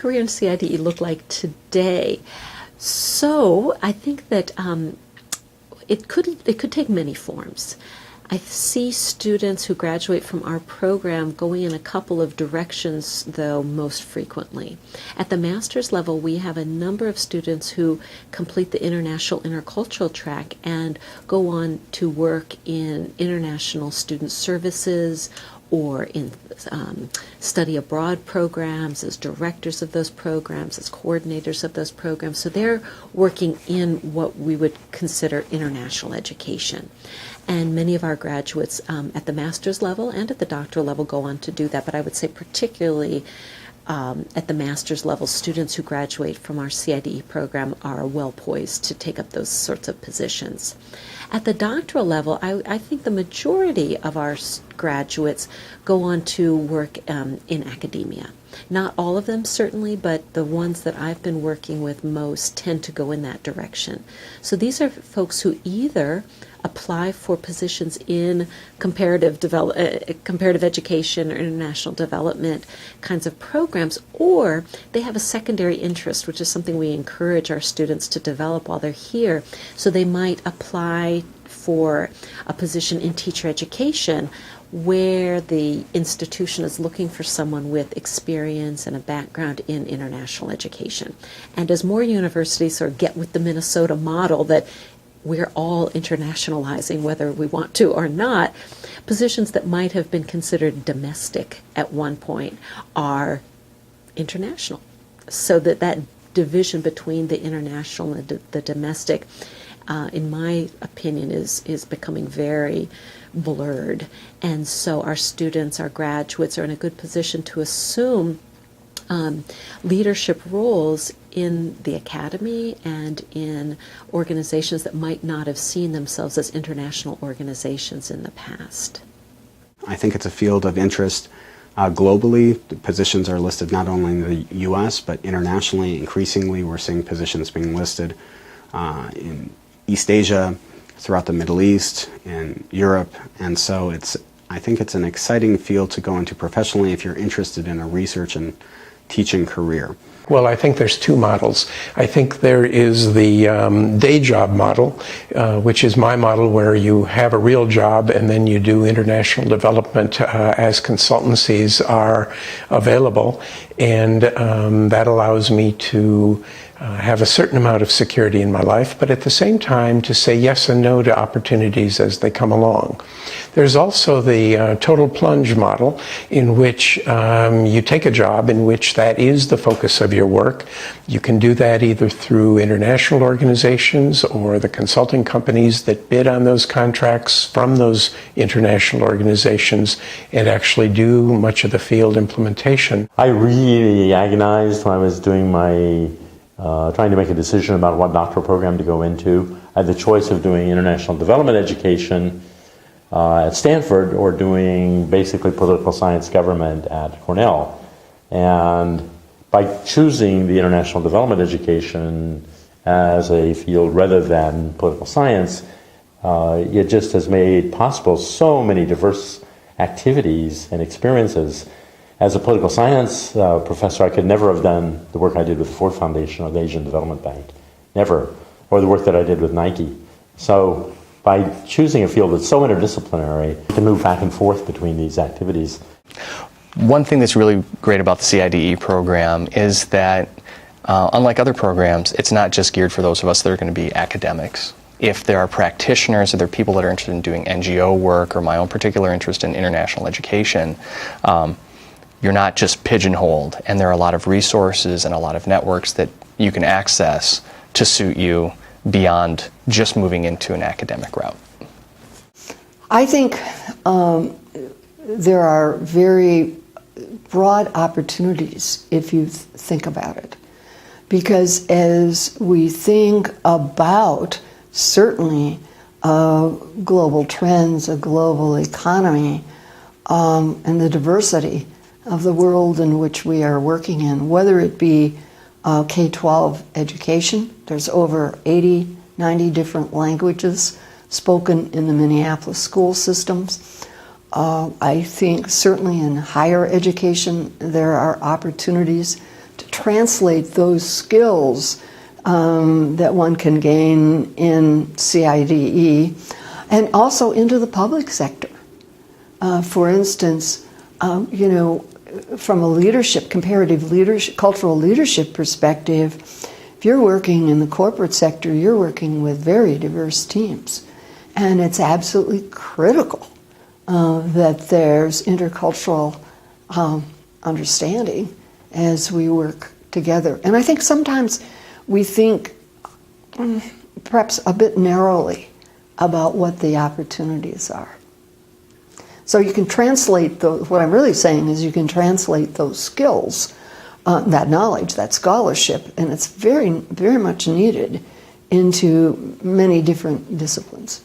career in CIDE look like today? So I think that it could take many forms. I see students who graduate from our program going in a couple of directions, though, most frequently. At the master's level, we have a number of students who complete the international intercultural track and go on to work in international student services or in study abroad programs, as directors of those programs, as coordinators of those programs. So they're working in what we would consider international education. And many of our graduates at the master's level and at the doctoral level go on to do that. But I would say particularly at the master's level, students who graduate from our CIDE program are well poised to take up those sorts of positions. At the doctoral level, I think the majority of our graduates go on to work in academia. Not all of them, certainly, but the ones that I've been working with most tend to go in that direction. So these are folks who either apply for positions in comparative education or international development kinds of programs, or they have a secondary interest, which is something we encourage our students to develop while they're here. So they might apply for a position in teacher education where the institution is looking for someone with experience and a background in international education. And as more universities sort of get with the Minnesota model that we're all internationalizing whether we want to or not, positions that might have been considered domestic at one point are international. So that division between the international and the domestic, in my opinion, is becoming very blurred. And so our students, our graduates, are in a good position to assume leadership roles in the academy and in organizations that might not have seen themselves as international organizations in the past. I think it's a field of interest globally. The positions are listed not only in the U.S. but internationally. Increasingly, we're seeing positions being listed in East Asia, throughout the Middle East, in Europe, and so I think it's an exciting field to go into professionally if you're interested in a research and teaching career. Well, I think there's two models. I think there is the day job model, which is my model, where you have a real job and then you do international development as consultancies are available, and that allows me to have a certain amount of security in my life, but at the same time to say yes and no to opportunities as they come along. There's also the total plunge model, in which you take a job in which that is the focus of your work. You can do that either through international organizations or the consulting companies that bid on those contracts from those international organizations and actually do much of the field implementation. I really agonized when I was doing my trying to make a decision about what doctoral program to go into. I had the choice of doing international development education at Stanford or doing basically political science government at Cornell. And by choosing the international development education as a field rather than political science, it just has made possible so many diverse activities and experiences. As a political science professor, I could never have done the work I did with the Ford Foundation or the Asian Development Bank. Never. Or the work that I did with Nike. So by choosing a field that's so interdisciplinary, you can move back and forth between these activities. One thing that's really great about the CIDE program is that, unlike other programs, it's not just geared for those of us that are going to be academics. If there are practitioners or there are people that are interested in doing NGO work, or my own particular interest in international education, you're not just pigeonholed, and there are a lot of resources and a lot of networks that you can access to suit you beyond just moving into an academic route. I think there are very broad opportunities if you think about it, because as we think about certainly global trends, a global economy, and the diversity of the world in which we are working in, whether it be K-12 education. There's over 80, 90 different languages spoken in the Minneapolis school systems. I think certainly in higher education there are opportunities to translate those skills that one can gain in CIDE and also into the public sector. For instance, from a leadership, comparative leadership, cultural leadership perspective, if you're working in the corporate sector, you're working with very diverse teams. And it's absolutely critical that there's intercultural understanding as we work together. And I think sometimes we think perhaps a bit narrowly about what the opportunities are. So you can translate what I'm really saying is you can translate those skills, that knowledge, that scholarship, and it's very, very much needed into many different disciplines.